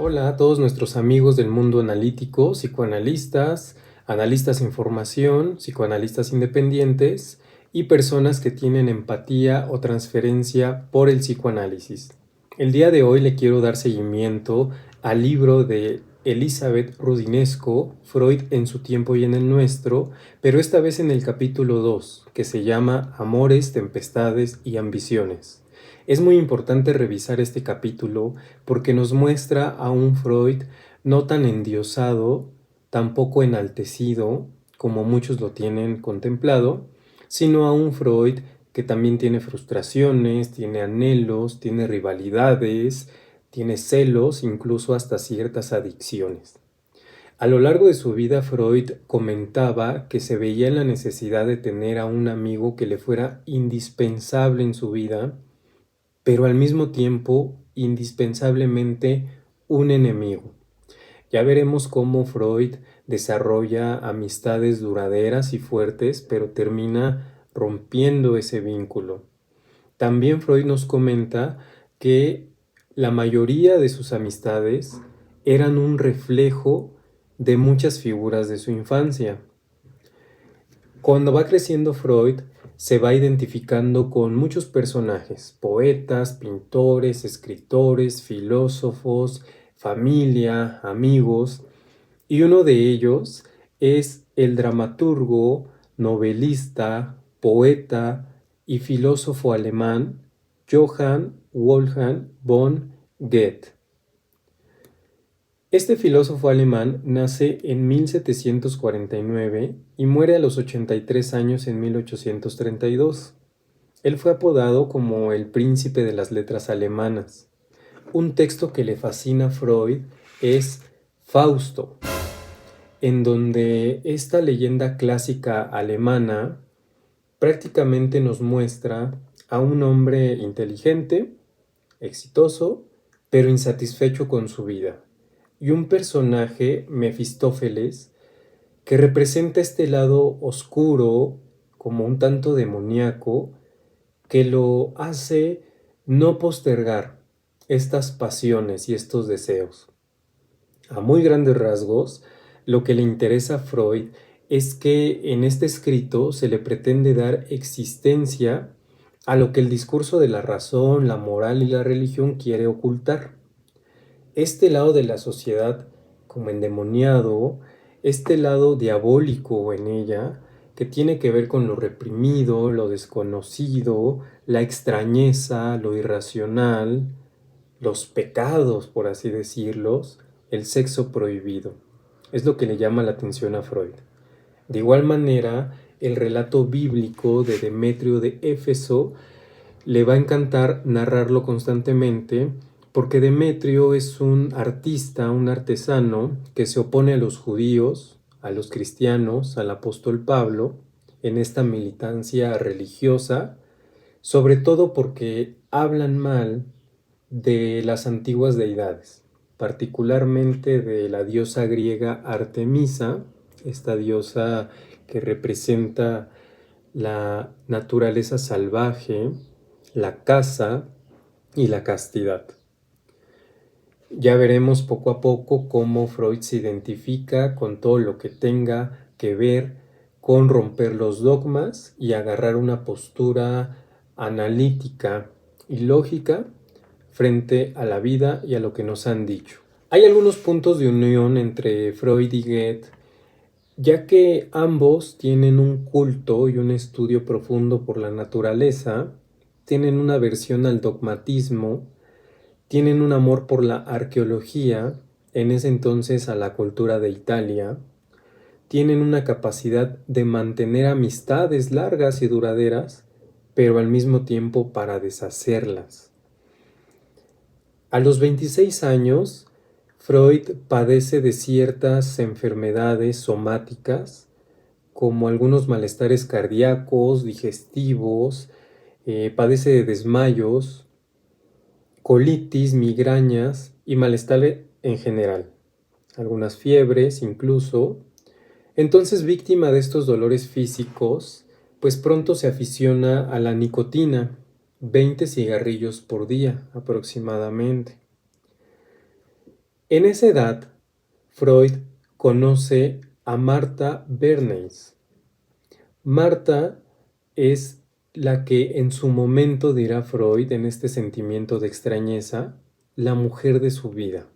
Hola a todos nuestros amigos del mundo analítico, psicoanalistas, analistas en formación, psicoanalistas independientes y personas que tienen empatía o transferencia por el psicoanálisis. El día de hoy le quiero dar seguimiento al libro de Elizabeth Rudinesco, Freud en su tiempo y en el nuestro, pero esta vez en el capítulo 2, que se llama Amores, Tempestades y Ambiciones. Es muy importante revisar este capítulo porque nos muestra a un Freud no tan endiosado, tampoco enaltecido, como muchos lo tienen contemplado, sino a un Freud que también tiene frustraciones, tiene anhelos, tiene rivalidades, tiene celos, incluso hasta ciertas adicciones. A lo largo de su vida, Freud comentaba que se veía en la necesidad de tener a un amigo que le fuera indispensable en su vida, pero al mismo tiempo indispensablemente un enemigo. Ya veremos cómo Freud desarrolla amistades duraderas y fuertes, pero termina rompiendo ese vínculo. También Freud nos comenta que la mayoría de sus amistades eran un reflejo de muchas figuras de su infancia. Cuando va creciendo Freud, se va identificando con muchos personajes, poetas, pintores, escritores, filósofos, familia, amigos, y uno de ellos es el dramaturgo, novelista, poeta y filósofo alemán Johann Wolfgang von Goethe. Este filósofo alemán nace en 1749 y muere a los 83 años en 1832. Él fue apodado como el príncipe de las letras alemanas. Un texto que le fascina a Freud es Fausto, en donde esta leyenda clásica alemana prácticamente nos muestra a un hombre inteligente, exitoso, pero insatisfecho con su vida, y un personaje, Mefistófeles, que representa este lado oscuro, como un tanto demoníaco, que lo hace no postergar estas pasiones y estos deseos. A muy grandes rasgos, lo que le interesa a Freud es que en este escrito se le pretende dar existencia a lo que el discurso de la razón, la moral y la religión quiere ocultar. Este lado de la sociedad como endemoniado, este lado diabólico en ella, que tiene que ver con lo reprimido, lo desconocido, la extrañeza, lo irracional, los pecados, por así decirlos, el sexo prohibido. Es lo que le llama la atención a Freud. De igual manera, el relato bíblico de Demetrio de Éfeso le va a encantar narrarlo constantemente porque Demetrio es un artista, un artesano que se opone a los judíos, a los cristianos, al apóstol Pablo en esta militancia religiosa, sobre todo porque hablan mal de las antiguas deidades, particularmente de la diosa griega Artemisa, esta diosa que representa la naturaleza salvaje, la caza y la castidad. Ya veremos poco a poco cómo Freud se identifica con todo lo que tenga que ver con romper los dogmas y agarrar una postura analítica y lógica frente a la vida y a lo que nos han dicho. Hay algunos puntos de unión entre Freud y Goethe, ya que ambos tienen un culto y un estudio profundo por la naturaleza, tienen una aversión al dogmatismo, tienen un amor por la arqueología, en ese entonces a la cultura de Italia, tienen una capacidad de mantener amistades largas y duraderas, pero al mismo tiempo para deshacerlas. A los 26 años, Freud padece de ciertas enfermedades somáticas, como algunos malestares cardíacos, digestivos, padece de desmayos, colitis, migrañas y malestar en general, algunas fiebres incluso. Entonces, víctima de estos dolores físicos, pues pronto se aficiona a la nicotina, 20 cigarrillos por día aproximadamente. En esa edad, Freud conoce a Martha Bernays. Martha es la que en su momento, dirá Freud, en este sentimiento de extrañeza, la mujer de su vida.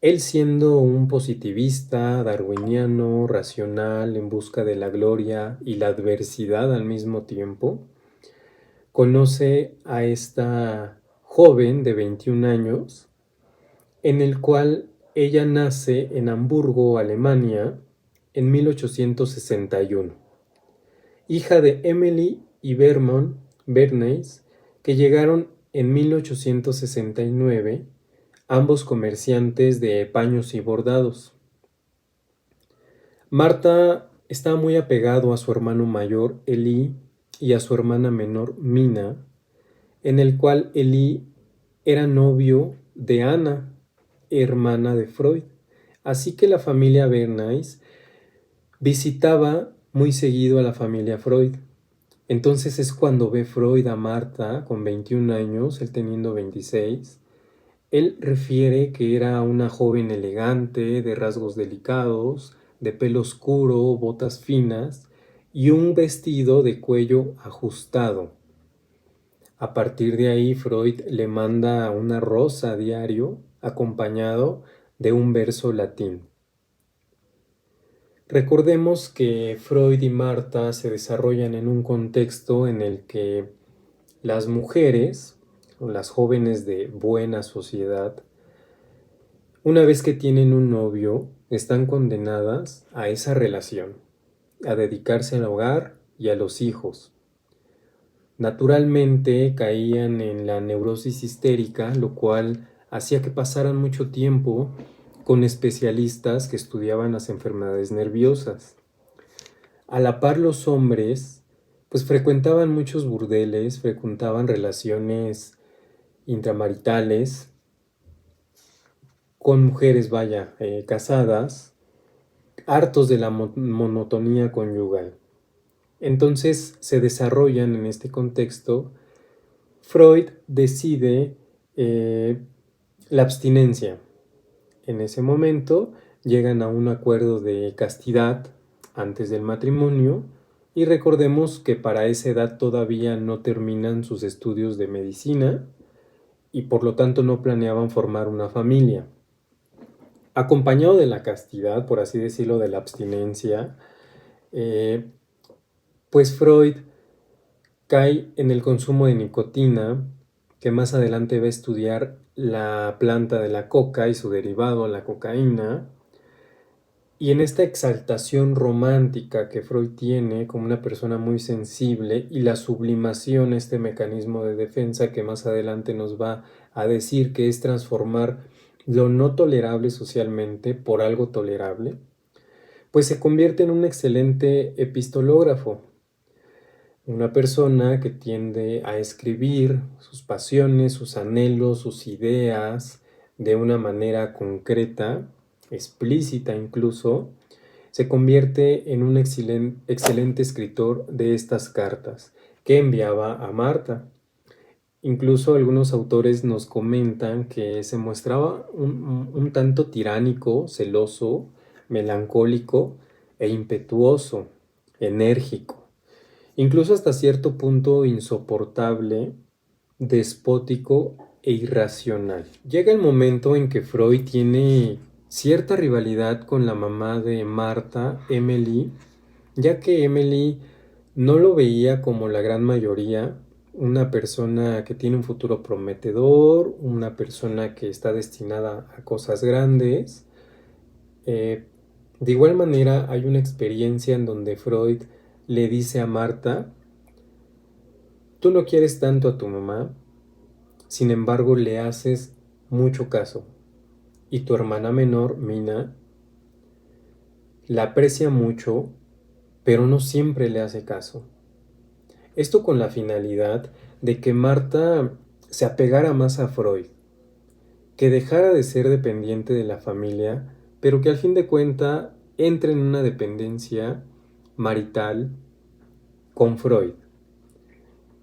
Él, siendo un positivista, darwiniano, racional, en busca de la gloria y la adversidad al mismo tiempo, conoce a esta joven de 21 años, en el cual ella nace en Hamburgo, Alemania, en 1861, hija de Emily y Vermont Bernays, que llegaron en 1869, ambos comerciantes de paños y bordados. Martha estaba muy apegado a su hermano mayor, Eli, y a su hermana menor, Mina, en el cual Eli era novio de Ana, hermana de Freud. Así que la familia Bernays visitaba muy seguido a la familia Freud. Entonces es cuando ve Freud a Martha con 21 años, él teniendo 26. Él refiere que era una joven elegante, de rasgos delicados, de pelo oscuro, botas finas y un vestido de cuello ajustado. A partir de ahí, Freud le manda una rosa a diario, acompañado de un verso latín. Recordemos que Freud y Martha se desarrollan en un contexto en el que las mujeres, o las jóvenes de buena sociedad, una vez que tienen un novio, están condenadas a esa relación, a dedicarse al hogar y a los hijos. Naturalmente caían en la neurosis histérica, lo cual hacía que pasaran mucho tiempo con especialistas que estudiaban las enfermedades nerviosas. A la par, los hombres pues frecuentaban muchos burdeles, frecuentaban relaciones intramaritales con mujeres, casadas, hartos de la monotonía conyugal. Entonces se desarrollan en este contexto. Freud decide la abstinencia. En ese momento llegan a un acuerdo de castidad antes del matrimonio y recordemos que para esa edad todavía no terminan sus estudios de medicina y por lo tanto no planeaban formar una familia. Acompañado de la castidad, por así decirlo, de la abstinencia, pues Freud cae en el consumo de nicotina, que más adelante va a estudiar la planta de la coca y su derivado, la cocaína, y en esta exaltación romántica que Freud tiene como una persona muy sensible y la sublimación, este mecanismo de defensa que más adelante nos va a decir que es transformar lo no tolerable socialmente por algo tolerable, pues se convierte en un excelente epistológrafo, una persona que tiende a escribir sus pasiones, sus anhelos, sus ideas de una manera concreta, explícita incluso, se convierte en un excelente escritor de estas cartas que enviaba a Martha. Incluso algunos autores nos comentan que se mostraba un tanto tiránico, celoso, melancólico e impetuoso, enérgico, incluso hasta cierto punto insoportable, despótico e irracional. Llega el momento en que Freud tiene cierta rivalidad con la mamá de Martha, Emily, ya que Emily no lo veía como la gran mayoría, una persona que tiene un futuro prometedor, una persona que está destinada a cosas grandes. De igual manera, hay una experiencia en donde Freud le dice a Martha: tú no quieres tanto a tu mamá, sin embargo le haces mucho caso. Y tu hermana menor, Mina, la aprecia mucho, pero no siempre le hace caso. Esto con la finalidad de que Martha se apegara más a Freud, que dejara de ser dependiente de la familia, pero que al fin de cuentas entre en una dependencia marital con Freud.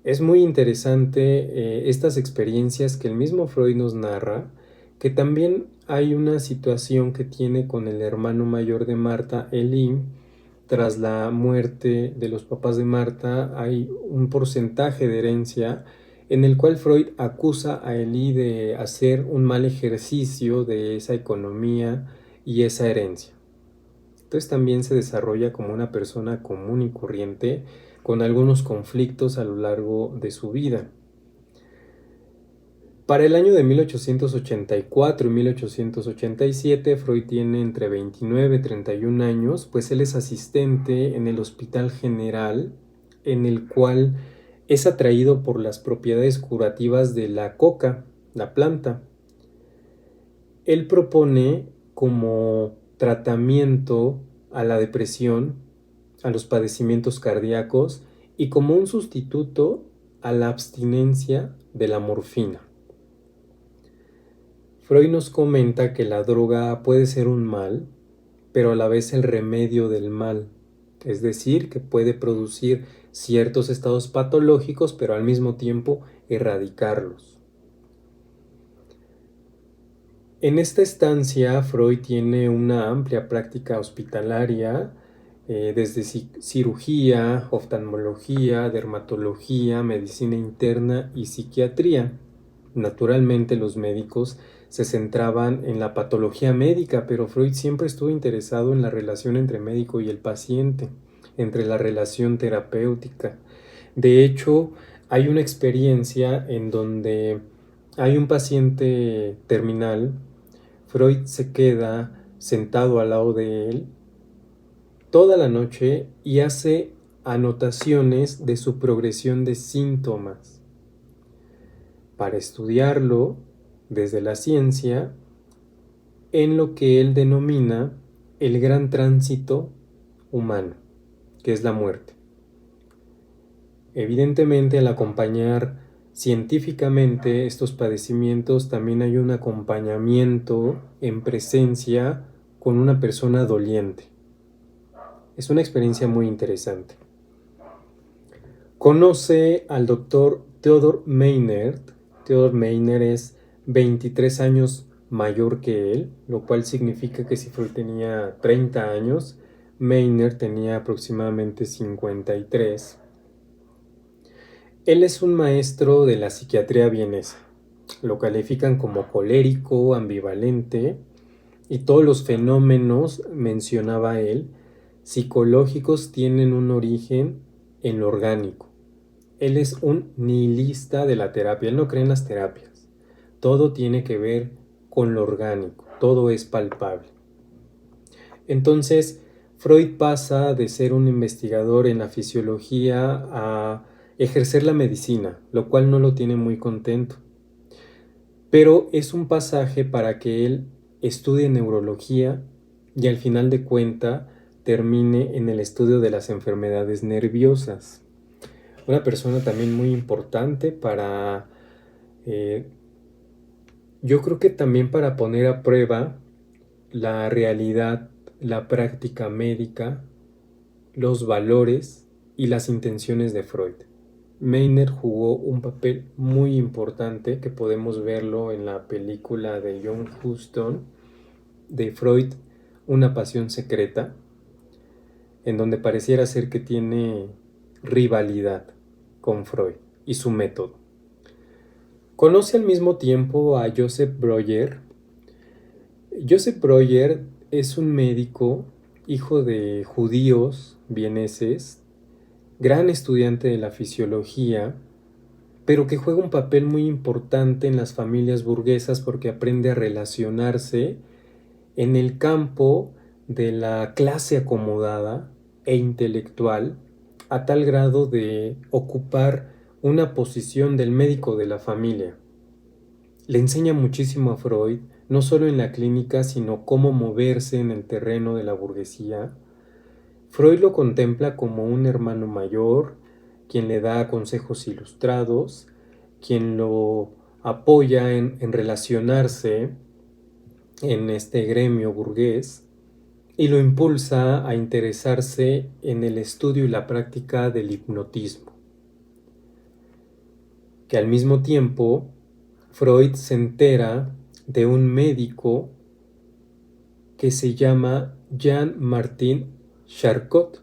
Es muy interesante estas experiencias que el mismo Freud nos narra, que también hay una situación que tiene con el hermano mayor de Marta, Eli. Tras la muerte de los papás de Marta, hay un porcentaje de herencia en el cual Freud acusa a Eli de hacer un mal ejercicio de esa economía y esa herencia. Entonces también se desarrolla como una persona común y corriente con algunos conflictos a lo largo de su vida. Para el año de 1884 y 1887, Freud tiene entre 29 y 31 años, pues él es asistente en el Hospital General, en el cual es atraído por las propiedades curativas de la coca, la planta. Él propone como tratamiento a la depresión, a los padecimientos cardíacos y como un sustituto a la abstinencia de la morfina. Freud nos comenta que la droga puede ser un mal, pero a la vez el remedio del mal, es decir, que puede producir ciertos estados patológicos, pero al mismo tiempo erradicarlos. En esta estancia, Freud tiene una amplia práctica hospitalaria, desde cirugía, oftalmología, dermatología, medicina interna y psiquiatría. Naturalmente, los médicos se centraban en la patología médica, pero Freud siempre estuvo interesado en la relación entre médico y el paciente, entre la relación terapéutica. De hecho, hay una experiencia en donde hay un paciente terminal. Freud se queda sentado al lado de él toda la noche y hace anotaciones de su progresión de síntomas para estudiarlo desde la ciencia en lo que él denomina el gran tránsito humano, que es la muerte. Evidentemente, al acompañar científicamente estos padecimientos, también hay un acompañamiento en presencia con una persona doliente. Es una experiencia muy interesante. Conoce al doctor Theodor Meynert. Theodor Meynert es 23 años mayor que él, lo cual significa que si Freud tenía 30 años, Meynert tenía aproximadamente 53. Él es un maestro de la psiquiatría vienesa. Lo califican como colérico, ambivalente, y todos los fenómenos, mencionaba él, psicológicos tienen un origen en lo orgánico. Él es un nihilista de la terapia, él no cree en las terapias. Todo tiene que ver con lo orgánico, todo es palpable. Entonces, Freud pasa de ser un investigador en la fisiología a ejercer la medicina, lo cual no lo tiene muy contento. Pero es un pasaje para que él estudie neurología y al final de cuenta termine en el estudio de las enfermedades nerviosas. Una persona también muy importante para, yo creo que también para poner a prueba la realidad, la práctica médica, los valores y las intenciones de Freud. Meynert jugó un papel muy importante que podemos verlo en la película de John Huston de Freud, Una pasión secreta, en donde pareciera ser que tiene rivalidad con Freud y su método. Conoce al mismo tiempo a Joseph Breuer. Joseph Breuer es un médico, hijo de judíos vieneses, gran estudiante de la fisiología, pero que juega un papel muy importante en las familias burguesas porque aprende a relacionarse en el campo de la clase acomodada e intelectual a tal grado de ocupar una posición del médico de la familia. Le enseña muchísimo a Freud, no solo en la clínica, sino cómo moverse en el terreno de la burguesía. Freud lo contempla como un hermano mayor, quien le da consejos ilustrados, quien lo apoya en relacionarse en este gremio burgués y lo impulsa a interesarse en el estudio y la práctica del hipnotismo. Que al mismo tiempo, Freud se entera de un médico que se llama Jean-Martin Charcot.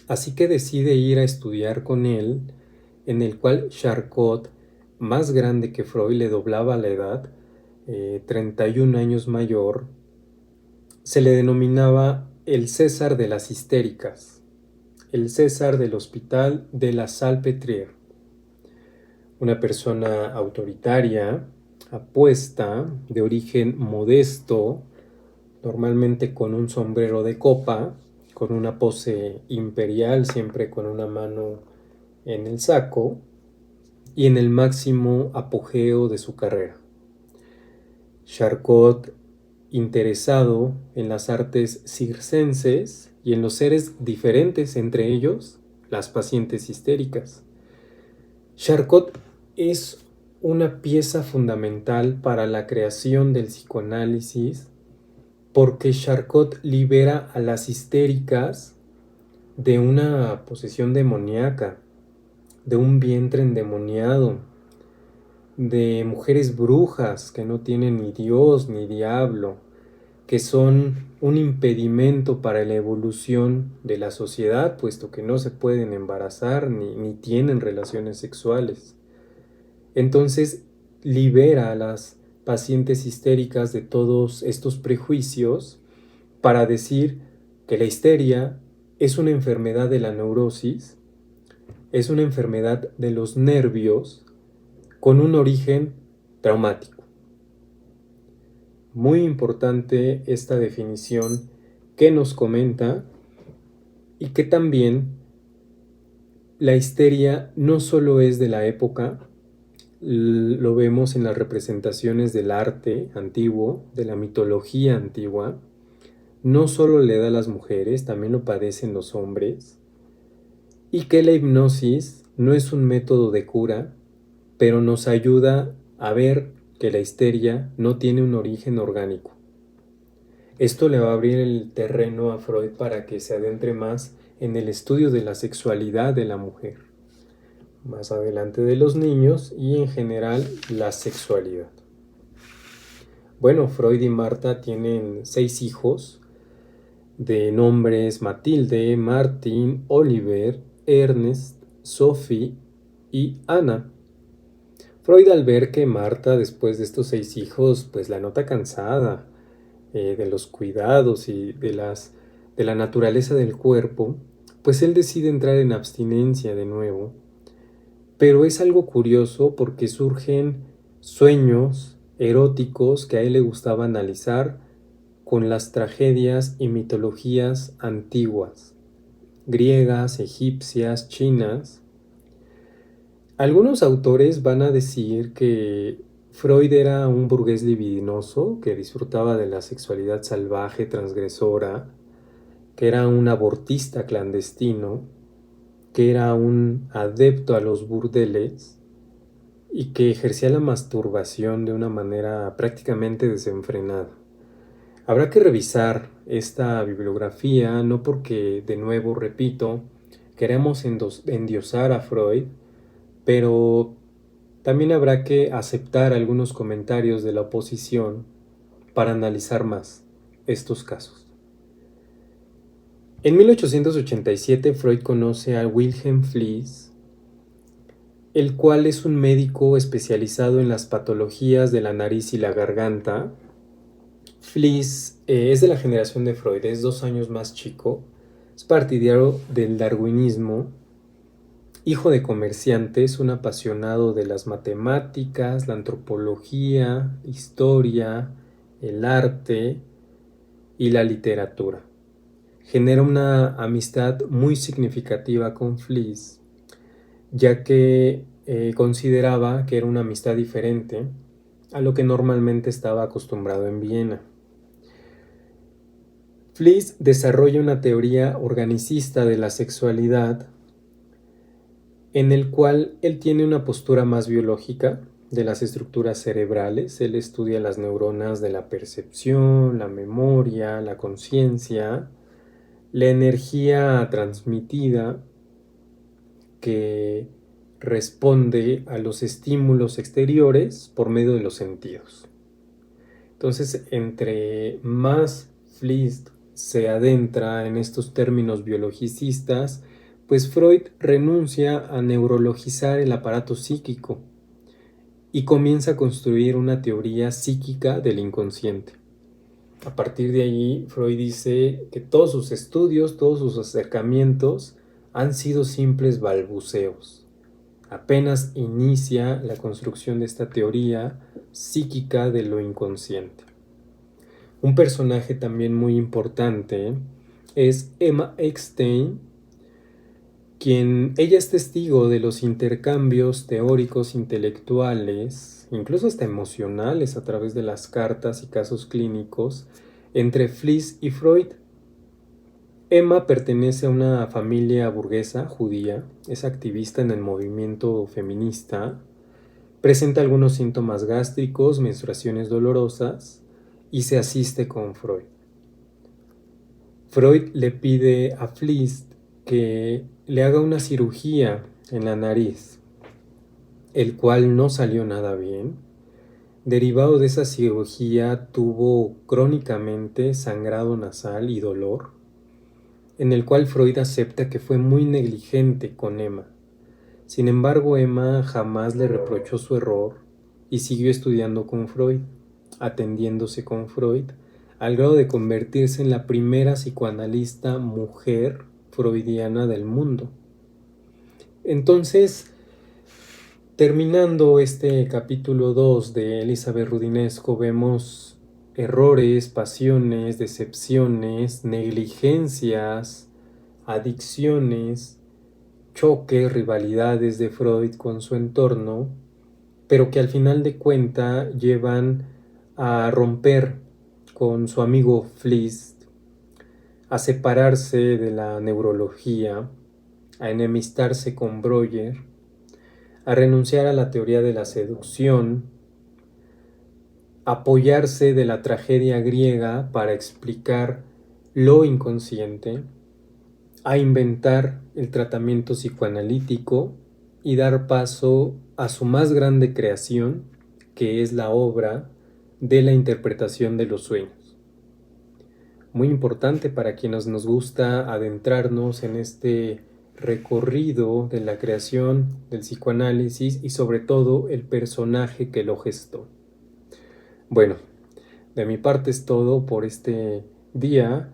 Así que decide ir a estudiar con él, en el cual Charcot, más grande que Freud, le doblaba la edad, 31 años mayor, se le denominaba el César de las histéricas, el César del Hospital de la Salpêtrière. Una persona autoritaria, apuesta, de origen modesto, normalmente con un sombrero de copa, con una pose imperial, siempre con una mano en el saco, y en el máximo apogeo de su carrera. Charcot, interesado en las artes circenses y en los seres diferentes, entre ellos las pacientes histéricas. Charcot es una pieza fundamental para la creación del psicoanálisis porque Charcot libera a las histéricas de una posesión demoníaca, de un vientre endemoniado, de mujeres brujas que no tienen ni Dios ni diablo, que son un impedimento para la evolución de la sociedad, puesto que no se pueden embarazar ni tienen relaciones sexuales. Entonces libera a las pacientes histéricas de todos estos prejuicios para decir que la histeria es una enfermedad de la neurosis, es una enfermedad de los nervios con un origen traumático. Muy importante esta definición que nos comenta y que también la histeria no solo es de la época, lo vemos en las representaciones del arte antiguo, de la mitología antigua, no solo le da a las mujeres, también lo padecen los hombres, y que la hipnosis no es un método de cura, pero nos ayuda a ver que la histeria no tiene un origen orgánico. Esto le va a abrir el terreno a Freud para que se adentre más en el estudio de la sexualidad de la mujer, más adelante de los niños y en general la sexualidad. Bueno, Freud y Marta tienen 6 hijos de nombres Matilde, Martin, Oliver, Ernest, Sophie y Ana. Freud, al ver que Marta, después de estos 6 hijos, pues la nota cansada de los cuidados y de la naturaleza del cuerpo, pues él decide entrar en abstinencia de nuevo. Pero es algo curioso porque surgen sueños eróticos que a él le gustaba analizar con las tragedias y mitologías antiguas, griegas, egipcias, chinas. Algunos autores van a decir que Freud era un burgués libidinoso que disfrutaba de la sexualidad salvaje, transgresora, que era un abortista clandestino, que era un adepto a los burdeles y que ejercía la masturbación de una manera prácticamente desenfrenada. Habrá que revisar esta bibliografía, no porque, de nuevo, repito, queremos endiosar a Freud, pero también habrá que aceptar algunos comentarios de la oposición para analizar más estos casos. En 1887 Freud conoce a Wilhelm Fliess, el cual es un médico especializado en las patologías de la nariz y la garganta. Fliess es de la generación de Freud, es 2 años más chico, es partidario del darwinismo, hijo de comerciantes, un apasionado de las matemáticas, la antropología, historia, el arte y la literatura. Genera una amistad muy significativa con Fliess, ya que consideraba que era una amistad diferente a lo que normalmente estaba acostumbrado en Viena. Fliess desarrolla una teoría organicista de la sexualidad en el cual él tiene una postura más biológica de las estructuras cerebrales. Él estudia las neuronas de la percepción, la memoria, la conciencia, la energía transmitida que responde a los estímulos exteriores por medio de los sentidos. Entonces, entre más Fliess se adentra en estos términos biologicistas, pues Freud renuncia a neurologizar el aparato psíquico y comienza a construir una teoría psíquica del inconsciente. A partir de allí, Freud dice que todos sus estudios, todos sus acercamientos han sido simples balbuceos. Apenas inicia la construcción de esta teoría psíquica de lo inconsciente. Un personaje también muy importante es Emma Eckstein, ella es testigo de los intercambios teóricos intelectuales, incluso hasta emocionales a través de las cartas y casos clínicos, entre Fliess y Freud. Emma pertenece a una familia burguesa judía, es activista en el movimiento feminista, presenta algunos síntomas gástricos, menstruaciones dolorosas y se asiste con Freud. Freud le pide a Fliess que le haga una cirugía en la nariz, el cual no salió nada bien. Derivado de esa cirugía tuvo crónicamente sangrado nasal y dolor, en el cual Freud acepta que fue muy negligente con Emma. Sin embargo, Emma jamás le reprochó su error y siguió estudiando con Freud, atendiéndose con Freud, al grado de convertirse en la primera psicoanalista mujer freudiana del mundo. Entonces, terminando este capítulo 2 de Elizabeth Roudinesco, vemos errores, pasiones, decepciones, negligencias, adicciones, choques, rivalidades de Freud con su entorno, pero que al final de cuentas llevan a romper con su amigo Fliess, a separarse de la neurología, a enemistarse con Breuer, a renunciar a la teoría de la seducción, apoyarse de la tragedia griega para explicar lo inconsciente, a inventar el tratamiento psicoanalítico y dar paso a su más grande creación, que es la obra de la interpretación de los sueños. Muy importante para quienes nos gusta adentrarnos en este recorrido de la creación del psicoanálisis y sobre todo el personaje que lo gestó. Bueno, de mi parte es todo por este día.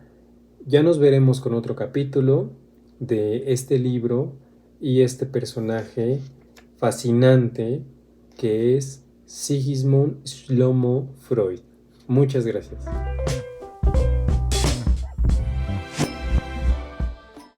Ya nos veremos con otro capítulo de este libro y este personaje fascinante que es Sigismund Shlomo Freud. Muchas gracias.